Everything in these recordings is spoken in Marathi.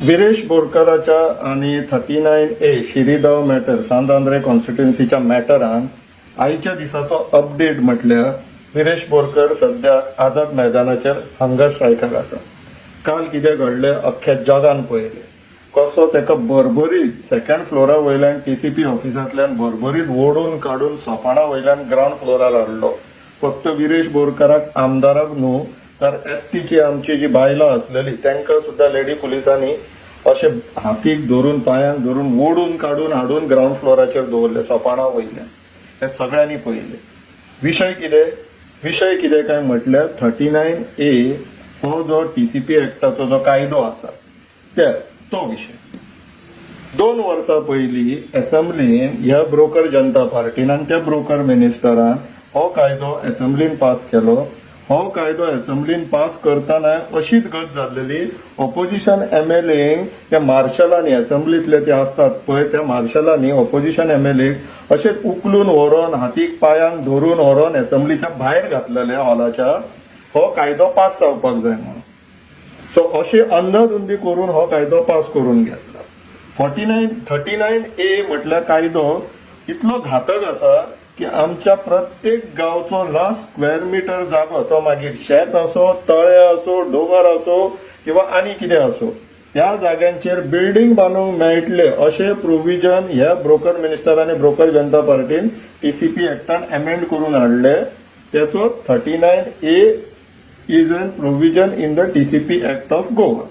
विरेश बोरकाराच्या आणि 39A शिरीगांव मॅटर सांत आंद्रे कॉन्स्टिट्युएन्सीच्या मॅटरान आयच्या दिसाचो अपडेट म्हटल्यार विरेश बोरकर सध्या आझाद मैदानाचेर हंगर स्ट्रायकाक आसा. काल कितें घडलें अख्ख्या जगान पळयलें. कसो तेका भरभरीत सेकंड फ्लोरा वयल्यान TCP ऑफिसांतल्यान भरभरीत ओडून काडून सोपाणा वयल्यान ग्रावंड फ्लोरार हाडलो. फक्त विरेश बोरकाराक आमदाराक न्हू तर STची आमची जी बायलां आसलेली तांकां सुद्दां लेडी पुलिसांनी अशे हातीक धरून पांयांक धरून ओडून काडून हाडून ग्रावंड फ्लोराचेर दवरले सोपाणा वयल्यान. हे सगळ्यांनी पळयलें. विशय कितें काय म्हटल्यार 39A हो जो TCP एक्टाचो जो कायदो आसा तो विशय 2 वर्सां पयलीं असेंब्लीन ह्या ब्रोकर जनता पार्टीन आनी त्या ब्रोकर मिनिस्टरान हो कायदो असेंब्लीन पास केलो. हो कायदो असेंब्लीन पास करतना अशीच गत जाल्लेली. ऑपोजिशन MLAंक त्या मार्शलांनी असेंब्लीतले ते असतात पळय त्या मार्शलांनी ऑपोजिशन MLAंक अशेच उखलून व्हरोन हातीक पांयांक धरून व्हरोन असेंब्लीच्या भायर घातलेले हॉलाच्या हो कायदो पास जावपाक जाय म्हणून. सो अशी अंधाधुंदी करून हो कायदो पास करून घेतला. 39A म्हटल्यार कायदो इतलो घातक आसा की आमच्या प्रत्येक गांवचो लास्ट स्क्वेअर मिटर जागो तो मागीर शेत असो, तळे असो, डोंगर असो किंवा आनी कितें असो त्या जाग्यांचेर बिल्डींग बांदूंक मेळटले अशें प्रोविजन ह्या ब्रोकर मिनिस्टर आनी ब्रोकर जनता पार्टीन TCP एक्टान अमेंड करून हाडले. त्याचो 39A is an provision in the TCP act of Goa.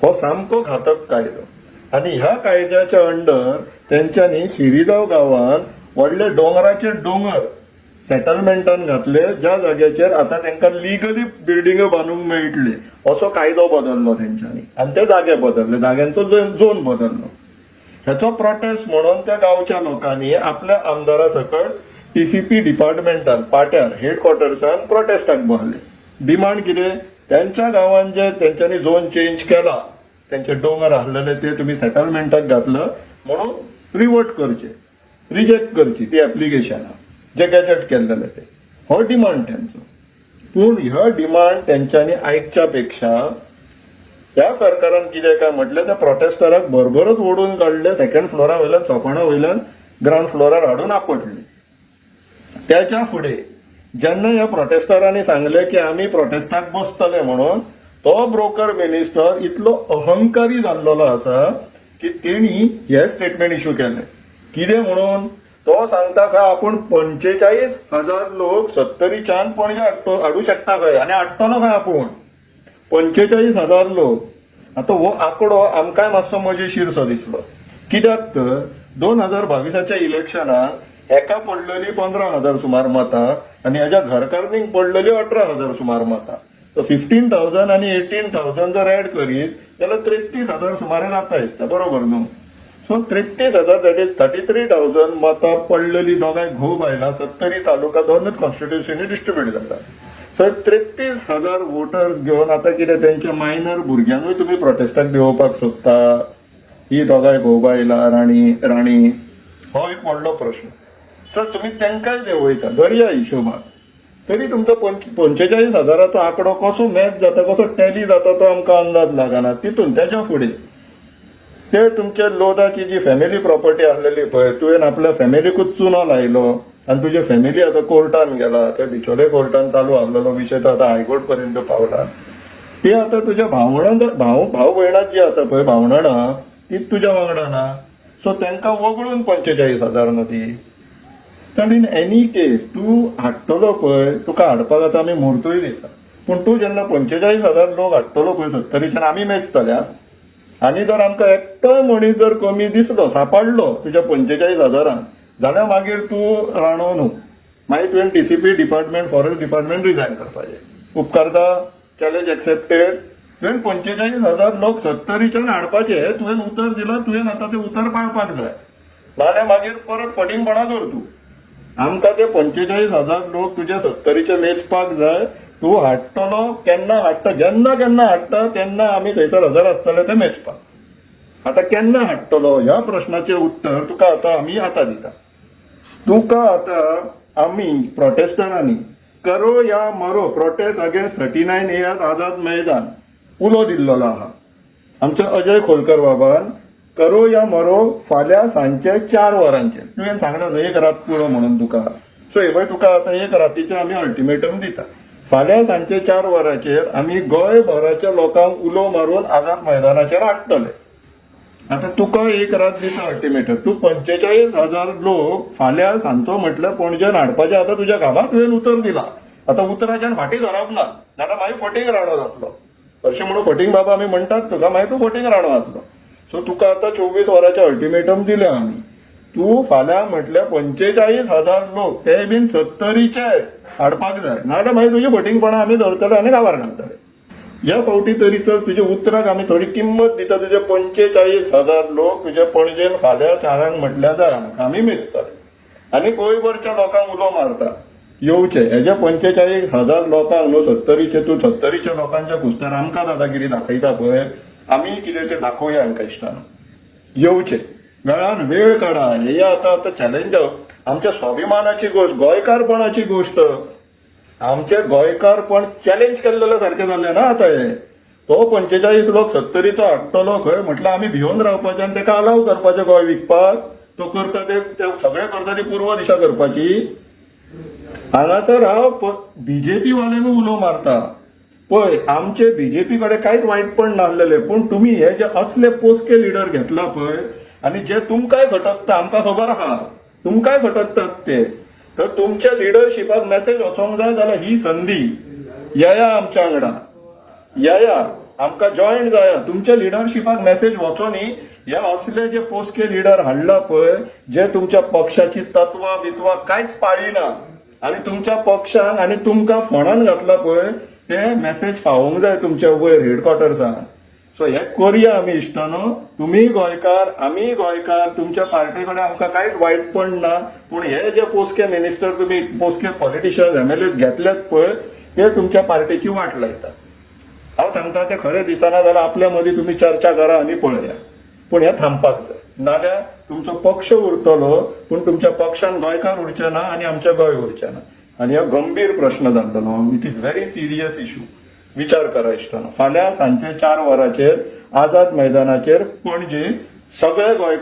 हो सामको घातक कायदो आनी ह्या कायद्याच्या अंडर तेंच्यांनी शिरीगांव गांवांत व्हडले डोंगराचे डोंगर सेटलमेंटान घातले ज्या जाग्याचेर आता तांकां लिगली बिल्डिंग बांदूंक मेळटले असो कायदो बदललो तेंच्यांनी आनी ते जागे बदलले, जाग्यांचो झोन बदललो. हेचो प्रोटेस्ट म्हणून त्या गांवच्या लोकांनी आपल्या आमदारा सकट TCP डिपार्टमेंटान पाट्यार हेडक्वॉर्टर्सान प्रोटेस्टाक बसले. डिमांड कितें? त्यांच्या गांवांत जे तेंच्यांनी झोन चेंज केला, तेंचे डोंगर आसलेले ते तुमी सेटलमेंटाक घातलं म्हणून रिवर्ट करचे, रिजेक्ट करची ती एप्लिकेशनां जे गॅजेट केल्लेले ते. हो डिमांड तेंचो. पूण ह्यो डिमांड तेंच्यांनी आयकच्या पेक्षा ह्या सरकारान कितें काय म्हटलें त्या प्रोटेस्टराक भरभरच ओडून काडले, सेकंड फ्लोरा वयल्यान सोपाणा वयल्यान ग्रावंड फ्लोरार हाडून आपटले. त्याच्या फुडें जेन्ना ह्या प्रोटेस्टरांनी सांगले की आमी प्रोटेस्टाक बसतले म्हणून तो ब्रोकर मिनिस्टर इतलो अहंकारी जाल्लो आसा की तेणी हे स्टेटमेंट इश्यू केले. कितें म्हणून? तो सांगता काय आपण 45,000 लोक 70च्यान पणजे हाडू शकता खंय आनी हाडटलो खंय आपूण 45,000 लोक. आता हो आंकडो आमकांय मातसो मजेशीरसो दिसलो. कित्याक तर 2022च्या इलेक्शनाक एका पडलेली 15,000 सुमार मतां आनी हेज्या घरकारणींक पडलेली 18,000 सुमार मतां. सो 15,000 आनी 18,000 जर ऍड करीत जाल्यार 33,000 सुमारे जाता दिसता, बरोबर न्हू? सो 33,000 दॅट इज 33,000 मतां पडलेली दोगांय घोव बायलां 70 तालुका दोनूच कॉन्स्टिट्युएन्सीनी डिस्ट्रीब्यूट जातात. सो 33,000 वोटर्स घेवन आता कितें तेंच्या मायनर भुरग्यांकूय तुमी प्रोटेस्टाक देंवोवपाक सोदता? ही दोगांय घोव बायलां राणी हो एक व्हडलो प्रश्न. सर तुमी तेंकांय देंवयता दर्या हिशोबान, तरी तुमचो 45,000 आंकडो कसो मॅच जाता, कसो टॅली जाता तो आमकां अंदाज लागना. तितून तेच्या फुडें ते तुमचे लोदाची जी फॅमिली प्रॉपर्टी आसलेली पळय तुवें आपल्या फॅमिलीकूच चुनो लायलो आनी तुजे फॅमिली आतां कोर्टान गेला. ते बिचोले कोर्टान चालू आसलेलो विशय तो आतां हायकोर्ट पर्यंत पावला. ते आतां तुज्या भाव भयणां जी आसा पळय भावंडां तीच तुज्या वांगडा ना. सो तांकां वगळून 45,000 न्हू ती. तर इन एनी केस तूं हाडटलो पळय तुका हाडपाक आतां आमी म्हूर्तूय दिता. पूण तूं जेन्ना 45,000 लोक हाडटलो पळय 70च्यान आमी मेचतल्या आनी जर आमकां एकटोय मनीस जर कमी दिसलो सांपडलो तुज्या 45,000 जाल्यार मागीर तूं राणो न्हू. मागीर तुवें TCP department forest department resign करपाचें. उपकारता? Challenge accepted. तुवें 45,000 लोक 70च्यान हाडपाचे तुवें उतर दिला, तुवें आतां तें उतर पाळपाक जाय. नाल्यार मागीर परत फटींगपणां कर तूं. आमकां ते 45,000 लोक तुजे 70चे मेचपाक जाय. तूं हाडटलो केन्ना हाडटा? जेन्ना केन्ना हाडटा तेन्ना आमी थंयसर हजर आसतले ते मेचपाक. आतां केन्ना हाडटलो ह्या प्रश्नाचें उत्तर तुका आतां आमी आतां दिता. तुका आतां आमी प्रोटेस्टरांनी करो या मरो prostate against 39A Azad Maidan उलो दिल्लो आहा. आमचे अजय खोलकर बाबान करो या मरो फाल्यां सांजचे 4 वरांचेर तुवें सांगला न्हू एक रात पुरो म्हणून तुका. सो हे पळय तुका आतां एक रातीचें आमी अल्टिमेटम दिता. फाल्यां सांजचे 4 वरांचेर आमी गोंयभराच्या लोकांक उलो मारून आझाद मैदानाचेर हाडटले. आता तुका एक रात दिता अल्टिमेटम. तूं 45,000 लोक फाल्यां सांजचो म्हटल्यार पणजेन हाडपाचे. आता तुज्या कामाक तुवें उतर दिला. आता उतराच्यान फाटीं सरप ना, नाल्यार मागीर फटींग राणो जातलो. अशें म्हणून फटींग बाबा आमी म्हणटात तुका, मागीर तूं फटींग राणो जातलो. सो तुका आतां 24 वरांचें अल्टिमेटम दिलें आमी. तूं फाल्यां म्हटल्यार 45,000 लोक ते बीन 70चे हाडपाक जाय, नाल्यार मागीर तुजी फटींगपणां आमी धरतले आनी गांवार घालतले. ह्या फावटी तरी चल तुज्या उतराक आमी थोडी किंमत दिता. तुजे 45,000 लोक तुजे पणजेन फाल्यां 4 म्हटल्यार जाय आमकां, आमी मेजतले आनी गोंयभरच्या लोकांक उलो मारता येवचे. हेजे 45,000 लोकांक न्हू 70चे, तूं 70च्या लोकांच्या कुस्त्यार आमकां दादागिरी दाखयता पळय, आमी कितें तें दाखोवया हांकां इश्टान. येवचे वेळान वेळ काडा. हे आतां चॅलेंज आमच्या स्वाभिमानाची गोश्ट, गोंयकारपणाची गोश्ट. आमचे गोंयकारपण चॅलेंज केल्लेले सारकें जाल्लें ना आतां हे. तो 45 लोक 70चो हाडटलो खंय म्हटल्यार आमी भिवन रावपाचें आनी ताका अलाव करपाचें गोंय विकपाक. तो करता ते सगळें करता ती पूर्व दिशा करपाची. हांगासर हांव बीजेपी वाल्यांक उलो मारता पळय, आमचे बीजेपी कडेन कांयच वायटपण नासलेले, पूण तुमी हे जे असले पोसके लिडर घेतला पळय आनी जे तुमकांय खटकता, आमकां खबर आहा तुमकांय खटकतात ते, तर तुमच्या लिडरशिपाक मेसेज वचोंक जाय जाल्यार ही संदी. येया आमच्या वांगडा, येया आमकां जॉयन जाया. तुमच्या लिडरशिपाक मेसेज वचोनी हे असले जे पोसके लिडर हाडला पळय, जे तुमच्या पक्षाची तत्वां बित्वां कांयच पाळिना आनी तुमच्या पक्षांक आनी तुमकां फोंडान घातला पळय, ते मेसेज पावोंक जाय तुमच्या वयर हेडक्वॉर्टर्सान. सो हे करया आमी इश्टानो. तुमी गोंयकार, आमी गोंयकार, तुमच्या पार्टी कडेन आमकां कांयच वायटपण ना, पूण हे जे पोसके मिनिस्टर तुमी पोसके पॉलिटिशियन्स MLAs घेतल्यात पळय, ते तुमच्या पार्टीची वाट लायता. हांव सांगता ते खरें दिसना जाल्यार आपल्या मदीं तुमी चर्चा करा आनी पळया, पूण हें थांबपाक जाय. नाल्यार तुमचो पक्ष उरतलो पूण तुमच्या पक्षान गोंयकार उरचे ना आनी आमचें गोंय उरचें ना. आनी हो गंभीर प्रश्न जातलो. It is very serious issue. विचार करा इश्टानो. फाल्यां सांजचे 4 वरांचेर आझाद मैदानाचेर पणजे सगळे गोंयकार